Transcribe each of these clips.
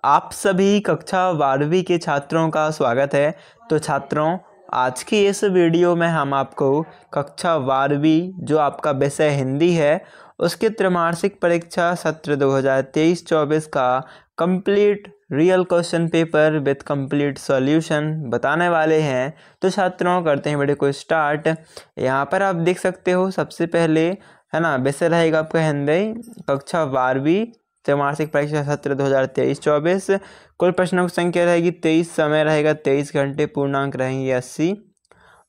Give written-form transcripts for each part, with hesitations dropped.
आप सभी कक्षा 12वीं के छात्रों का स्वागत है। तो छात्रों, आज की इस वीडियो में हम आपको कक्षा 12वीं जो आपका विषय हिंदी है उसके त्रैमासिक परीक्षा सत्र 2023-24 का complete real question paper with complete solution बताने वाले हैं। तो छात्रों, करते हैं वीडियो को स्टार्ट। यहाँ पर आप देख सकते हो, सबसे पहले है ना विषय रहेगा आपका हिंदी कक्षा 12वीं त्रैमासिक परीक्षा सत्र 2023-24। कुल प्रश्नों की संख्या रहेगी 23, समय रहेगा 23 घंटे, पूर्णांक रहेंगे 80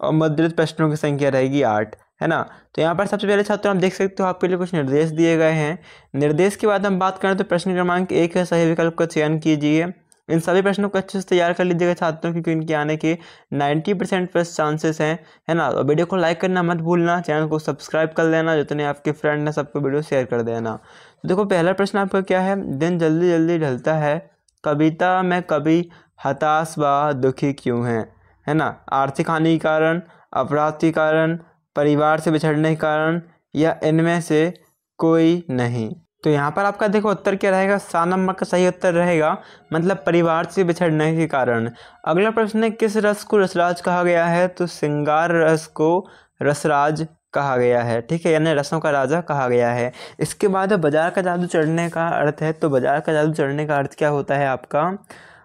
और मुद्रित प्रश्नों की संख्या रहेगी 8, है ना। तो यहाँ पर सबसे पहले छात्रों आप देख सकते हो, आपके लिए कुछ निर्देश दिए गए हैं। निर्देश के बाद हम बात करें तो प्रश्न क्रमांक 1 है, सही विकल्प का चयन कीजिए। इन सभी प्रश्नों को अच्छे से तैयार कर लीजिएगा छात्रों, क्योंकि इनके आने के 90% प्लस चांसेस हैं, है ना। और वीडियो को लाइक करना मत भूलना, चैनल को सब्सक्राइब कर लेना, जितने आपके फ्रेंड हैं सबको वीडियो शेयर कर देना। तो देखो, पहला प्रश्न आपका क्या है। दिन जल्दी जल्दी ढलता है, कविता में कभी हताश व दुखी क्यों है ना। आर्थिक हानि के कारण, अपराध के कारण, परिवार से बिछड़ने के कारण, या इनमें से कोई नहीं। तो यहाँ पर आपका देखो उत्तर क्या रहेगा। 7 नंबर का सही उत्तर रहेगा, मतलब परिवार से बिछड़ने के कारण। अगला प्रश्न है, किस रस को रसराज कहा गया है। तो श्रृंगार रस को रसराज कहा गया है, ठीक है, यानी रसों का राजा कहा गया है। इसके बाद बाजार का जादू चढ़ने का अर्थ है। तो बाजार का जादू चढ़ने का अर्थ क्या होता है आपका।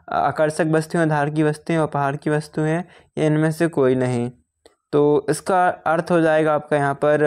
आकर्षक वस्तुएं, धार की वस्तुएं, उपहार की वस्तुएं, या इनमें से कोई नहीं। तो इसका अर्थ हो जाएगा आपका यहाँ पर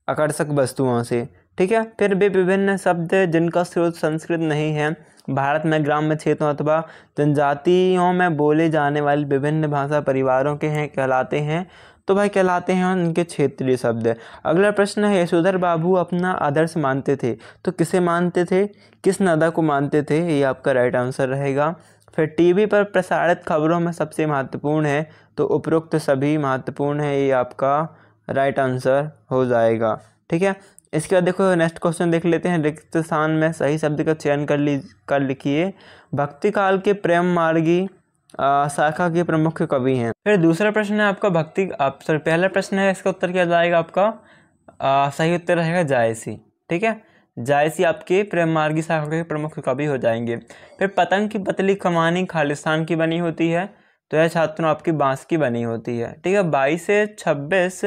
आकर्षक वस्तुओं से, ठीक है। फिर भी विभिन्न शब्द जिनका स्रोत संस्कृत नहीं है, भारत में ग्राम्य क्षेत्रों अथवा जनजातियों में बोले जाने वाली विभिन्न भाषा परिवारों के हैं, कहलाते हैं। तो भाई कहलाते हैं उनके क्षेत्रीय शब्द। अगला प्रश्न है, यशोधर बाबू अपना आदर्श मानते थे। तो किसे मानते थे, किस नदा को मानते थे, ये आपका राइट आंसर रहेगा। फिर टीवी पर प्रसारित खबरों में सबसे महत्वपूर्ण है। तो उपरोक्त सभी महत्वपूर्ण है, ये आपका राइट आंसर हो जाएगा, ठीक है। इसके बाद देखो नेक्स्ट क्वेश्चन देख लेते हैं। रिक्त स्थान में सही शब्द का चयन कर लिखिए। भक्ति काल के प्रेम मार्गी शाखा के प्रमुख कवि हैं। फिर दूसरा प्रश्न है आपका पहला प्रश्न है, इसका उत्तर क्या जाएगा आपका सही उत्तर रहेगा जायसी, ठीक है। जायसी आपके प्रेम मार्गी शाखा के प्रमुख कवि हो जाएंगे। फिर पतंग की पतली कमानी खालिस्तान की बनी होती है। तो यह छात्रों आपकी बांस की बनी होती है, ठीक है। 22 से 26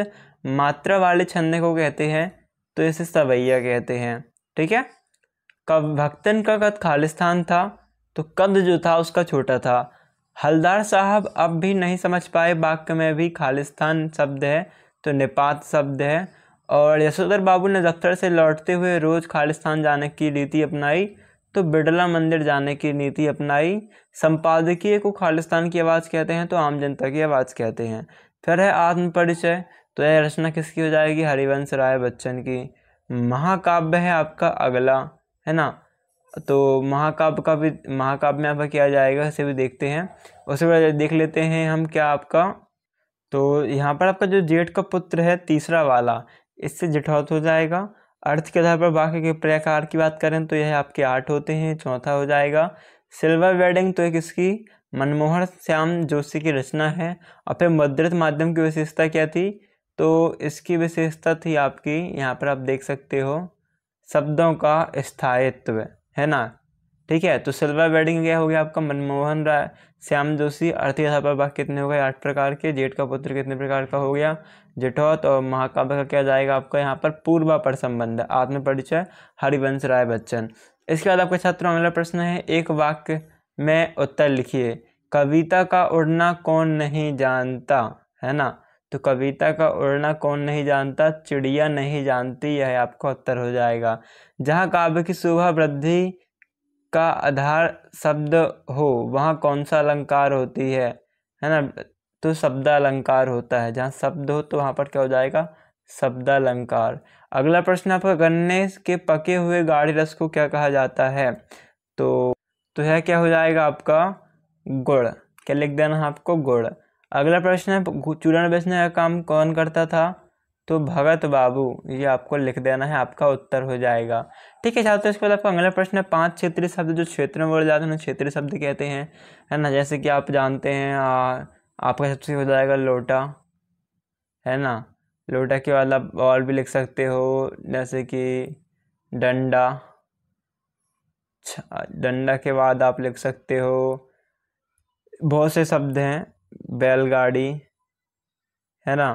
मात्रा वाले छंदे को कहते हैं, तो इसे सवैया कहते हैं, ठीक है। कब भक्तन का कद खालिस्तान था, तो कद जो था उसका छोटा था। हलदार साहब अब भी नहीं समझ पाए, वाक्य में भी खालिस्तान शब्द है, तो निपात शब्द है। और यशोधर बाबू ने दफ्तर से लौटते हुए रोज खालिस्तान जाने की रीति अपनाई, तो बिड़ला मंदिर जाने की नीति अपनाई। संपादकीय को खालिस्तान की आवाज़ कहते हैं, तो आम जनता की आवाज़ कहते हैं। फिर है आत्म परिचय। तो यह रचना किसकी हो जाएगी, हरिवंश राय बच्चन की। महाकाव्य है आपका अगला, है ना। तो महाकाव्य में आपका क्या जाएगा, इसे भी देखते हैं। उसके बाद देख लेते हैं हम क्या आपका। तो यहाँ पर आपका जो जेठ का पुत्र है तीसरा वाला, इससे जेठौत हो जाएगा। अर्थ के आधार पर वाक्य के प्रकार की बात करें तो यह आपके 8 होते हैं, चौथा हो जाएगा। सिल्वर वेडिंग तो एक इसकी मनमोहन श्याम जोशी की रचना है। और फिर मुद्रित माध्यम की विशेषता क्या थी, तो इसकी विशेषता थी आपकी, यहाँ पर आप देख सकते हो, शब्दों का स्थायित्व, है ना, ठीक है। तो सिल्वर वेडिंग क्या हो गया आपका, मनमोहन राय श्याम जोशी। अर्थी आधार पर वाक्य कितने हो गए, 8 प्रकार के। जेठ का पुत्र कितने प्रकार का हो गया, जेठौत। और महाकाव्य का क्या जाएगा आपका यहाँ पर, पूर्वापर संबंध, आत्म परिचय, हरिवंश राय बच्चन। इसके बाद आपके छात्रों अगला प्रश्न है, एक वाक्य में उत्तर लिखिए। कविता का उड़ना कौन नहीं जानता, है ना। तो कविता का उड़ना कौन नहीं जानता, चिड़िया नहीं जानती, यह आपका उत्तर हो जाएगा। जहाँ काव्य की शोभा वृद्धि का आधार शब्द हो, वहाँ कौन सा अलंकार होती है ना। तो शब्दालंकार होता है, जहाँ शब्द हो तो वहाँ पर क्या हो जाएगा, शब्दालंकार। अगला प्रश्न आपका, गन्ने के पके हुए गाढ़े रस को क्या कहा जाता है। तो यह क्या हो जाएगा आपका, गुड़। क्या लिख देना है आपको, गुड़। अगला प्रश्न है, चूर्ण बेचने का काम कौन करता था। तो भगत बाबू, ये आपको लिख देना है, आपका उत्तर हो जाएगा, ठीक है छात्रों। इसके बाद आपका अगला प्रश्न है, 5 क्षेत्रीय शब्द जो क्षेत्र में बोले जाते हैं क्षेत्रीय शब्द कहते हैं, है ना। जैसे कि आप जानते हैं आपका सबसे हो जाएगा लोटा, है ना। लोटा के बाद आप और भी लिख सकते हो, जैसे कि डंडा, डंडा के बाद आप लिख सकते हो, बहुत से शब्द हैं, बैलगाड़ी, है ना।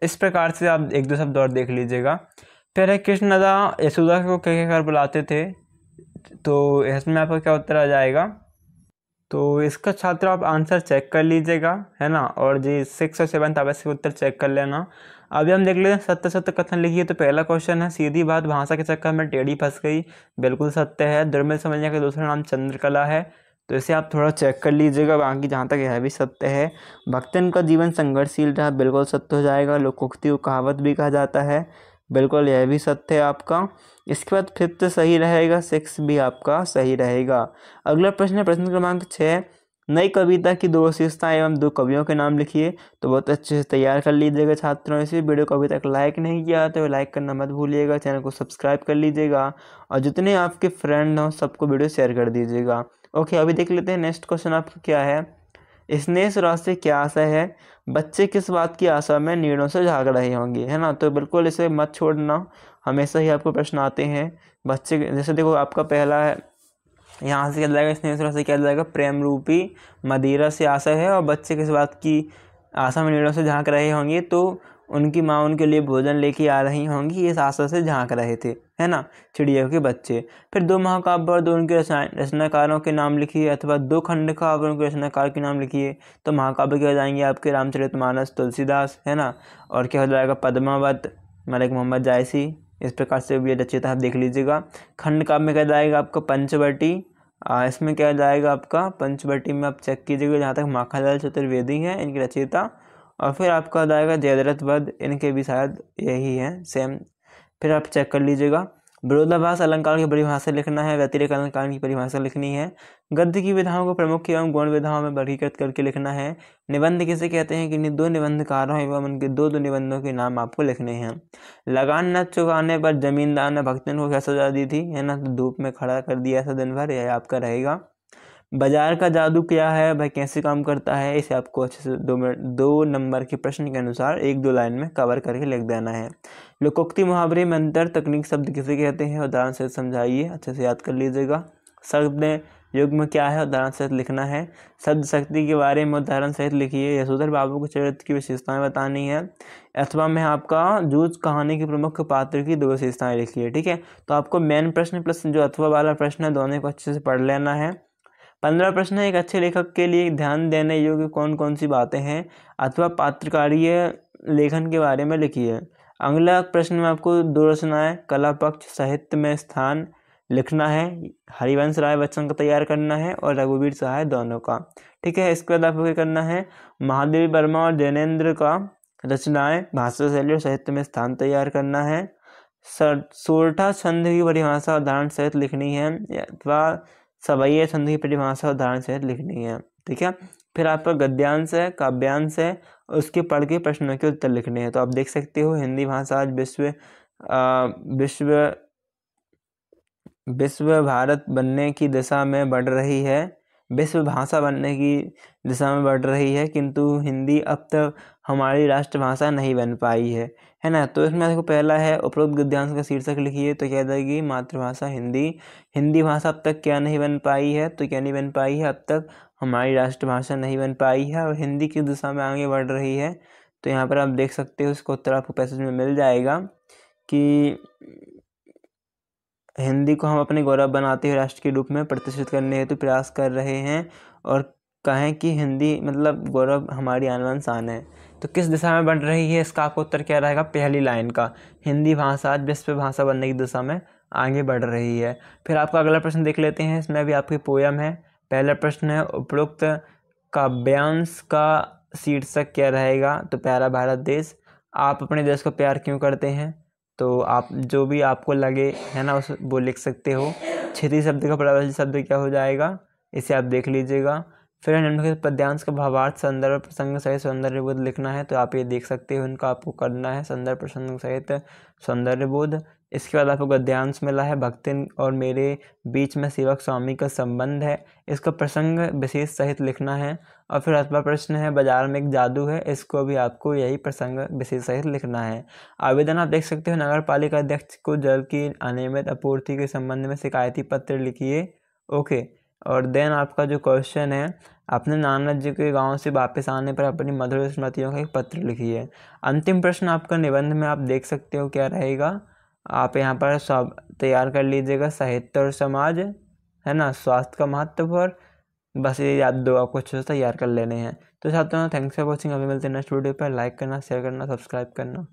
इस प्रकार से आप एक दो शब्द और देख लीजिएगा। फिर है कृष्णदा यशोदा को क्या क्या कर बुलाते थे, तो इसमें आपका क्या उत्तर आ जाएगा। तो इसका छात्र आप आंसर चेक कर लीजिएगा, है ना, और जी 6 और 7 आप इसके उत्तर चेक कर लेना। अभी हम देख लेते हैं सत्य सत्य कथन लिखिए। तो पहला क्वेश्चन है, सीधी बात भाषा के चक्कर में टेढ़ी फंस गई, बिल्कुल सत्य है। दुर्मिल समझने का दूसरा नाम चंद्रकला है, तो इसे आप थोड़ा चेक कर लीजिएगा, बाकी जहाँ तक यह भी सत्य है। भक्तन का जीवन संघर्षशील रहा, बिल्कुल सत्य हो जाएगा। लोकोक्ति को कहावत भी कहा जाता है, बिल्कुल यह भी सत्य है आपका। इसके बाद 5th सही रहेगा, 6 भी आपका सही रहेगा। अगला प्रश्न है प्रश्न क्रमांक 6, नई कविता की 2 विशेषताएं एवं 2 कवियों के नाम लिखिए। तो बहुत अच्छे से तैयार कर लीजिएगा छात्रों। इसी वीडियो को अभी तक लाइक नहीं किया तो लाइक करना मत भूलिएगा, चैनल को सब्सक्राइब कर लीजिएगा और जितने आपके फ्रेंड हों सबको वीडियो शेयर कर दीजिएगा। ओके, अभी देख लेते हैं नेक्स्ट क्वेश्चन आपका क्या है। स्नेह सुराज से क्या आशा है, बच्चे किस बात की आशा में नीड़ों से झाग रहे होंगे, है ना। तो बिल्कुल इसे मत छोड़ना, हमेशा ही आपको प्रश्न आते हैं। बच्चे जैसे देखो आपका पहला है, यहाँ से क्या जाएगा, स्नेह सुराज से क्या जाएगा, प्रेम रूपी मदिरा से आशा है, और बच्चे किस बात की आशा में नीड़ों से झांक रहे होंगे, तो उनकी माँ उनके लिए भोजन लेके आ रही होंगी, इस आशा से झांक रहे थे, है ना, चिड़िया के बच्चे। फिर 2 महाकाव्य और 2 उनके रचनाकारों के नाम लिखिए, अथवा 2 खंड काव्य और उनके रचनाकार के नाम लिखिए। तो महाकाव्य क्या हो जाएंगे आपके, रामचरितमानस तुलसीदास, है ना, और क्या हो जाएगा, पद्मावत मलिक मोहम्मद जायसी। इस प्रकार से भी रचित आप देख लीजिएगा। खंड काव्य में क्या जाएगा आपका, पंचवटी। इसमें क्या जाएगा आपका, पंचवटी में आप चेक कीजिएगा, जहाँ तक माखनलाल चतुर्वेदी हैं इनकी रचयिता। और फिर आपका आ जाएगा जयद्रथ वध, इनके भी शायद यही हैं सेम, फिर आप चेक कर लीजिएगा। विरोधाभास अलंकार की परिभाषा लिखना है, व्यतिरेक अलंकार की परिभाषा लिखनी है। गद्य की विधाओं को प्रमुख एवं गौण विधाओं में वर्गीकृत करके लिखना है। निबंध किसे कहते हैं कि 2 निबंधकारों एवं उनके 2 निबंधों के नाम आपको लिखने हैं। लगान न चुकाने पर जमींदार ने भक्तन को क्या सजा दी थी, है ना, तो धूप में खड़ा कर दिया था दिन भर, यह आपका रहेगा। बाजार का जादू क्या है, भाई कैसे काम करता है, इसे आपको अच्छे से 2 नंबर के प्रश्न के अनुसार 1-2 लाइन में कवर करके लिख देना है। लोकोक्ति मुहावरे में अंतर तकनीक शब्द किसे कहते हैं, उदाहरण से समझाइए, अच्छे से याद कर लीजिएगा। शब्द युग्म क्या है, उदाहरण सहित लिखना है। शब्द शक्ति के बारे में उदाहरण सहित लिखिए। यशोधर बाबू के चरित्र की विशेषताएं बतानी है। अथवा में आपका जूझ कहानी के प्रमुख पात्र की 2 विशेषताएं लिखिए, ठीक है। तो आपको मेन प्रश्न प्लस जो अथवा वाला प्रश्न है दोनों को अच्छे से पढ़ लेना है। 15 प्रश्न है, एक अच्छे लेखक के लिए ध्यान देने योग्य कौन कौन सी बातें हैं, अथवा पात्रकारीय लेखन के बारे में लिखिए। अगला प्रश्न में आपको 2 रचनाएं, कला पक्ष साहित्य में स्थान लिखना है। हरिवंश राय बच्चन का तैयार करना है और रघुवीर सहाय दोनों का, ठीक है। इसके बाद आपको क्या करना है, महादेवी वर्मा और जैनेन्द्र का रचनाएं भाषा शैली और साहित्य में स्थान तैयार करना है। सोरठा छंद की परिभाषा उदाहरण सहित लिखनी है, अथवा सवैया छंद की परिभाषा उदाहरण सहित लिखनी है, ठीक है। फिर आपका गद्यांश है, काव्यांश है, उसके पढ़ के प्रश्नों के उत्तर लिखने हैं। तो आप देख सकते हो हिंदी भाषा आज विश्व भारत बनने की दिशा में बढ़ रही है, विश्व भाषा बनने की दिशा में बढ़ रही है, किंतु हिंदी अब तक हमारी राष्ट्रभाषा नहीं बन पाई है ना। तो इसमें देखो पहला है, उपरोक्त गद्यांश का शीर्षक लिखिए। तो क्या जाएगी, मातृभाषा हिंदी। हिंदी भाषा अब तक क्या नहीं बन पाई है, तो क्या नहीं बन पाई है, अब तक हमारी राष्ट्रभाषा नहीं बन पाई है और हिंदी की दिशा में आगे बढ़ रही है। तो यहाँ पर आप देख सकते हो, इसका उत्तर आपको पैसेज में मिल जाएगा कि हिंदी को हम अपने गौरव बनाते हुए राष्ट्र के रूप में प्रतिष्ठित करने हेतु प्रयास कर रहे हैं, और कहें कि हिंदी मतलब गौरव हमारी आने वाली शान है। तो किस दिशा में बढ़ रही है, इसका आपको उत्तर क्या रहेगा, पहली लाइन का, हिंदी भाषा आज विश्व भाषा बनने की दिशा में आगे बढ़ रही है। फिर आपका अगला प्रश्न देख लेते हैं, इसमें भी आपकी पोयम है। पहला प्रश्न है, उपरोक्त काव्यांश का शीर्षक क्या रहेगा, तो प्यारा भारत देश। आप अपने देश को प्यार क्यों करते हैं, तो आप जो भी आपको लगे, है ना, उस वो लिख सकते हो। क्षिति शब्द का प्रबल शब्द क्या हो जाएगा, इसे आप देख लीजिएगा। फिर निम्नलिखित पद्यांश का भावार्थ संदर्भ प्रसंग सहित सौंदर्यबोध लिखना है। तो आप ये देख सकते हो, इनका आपको करना है, संदर्भ प्रसंग सहित सौंदर्यबोध। इसके बाद आपको गद्यांश मिला है, भक्ति और मेरे बीच में सेवक स्वामी का संबंध है, इसका प्रसंग विशेष सहित लिखना है। और फिर 8वां प्रश्न है, बाजार में एक जादू है, इसको भी आपको यही प्रसंग विशेष सहित लिखना है। आवेदन आप देख सकते हो, नगर पालिका अध्यक्ष को जल की अनियमित आपूर्ति के संबंध में शिकायती पत्र लिखिए। ओके। और देन आपका जो क्वेश्चन है, अपने नाना जी के गांव से वापस आने पर अपनी मधुर स्मृतियों का एक पत्र लिखिए। अंतिम प्रश्न आपका निबंध में आप देख सकते हो क्या रहेगा, आप यहाँ पर सब तैयार कर लीजिएगा, साहित्य और समाज, है ना, स्वास्थ्य का महत्व, और बस ये याद दो आपको अच्छे से तैयार कर लेने हैं। तो छात्रों, थैंक्स फॉर वॉचिंग। अभी मिलते हैं नेक्स्ट वीडियो पर। लाइक करना, शेयर करना, सब्सक्राइब करना।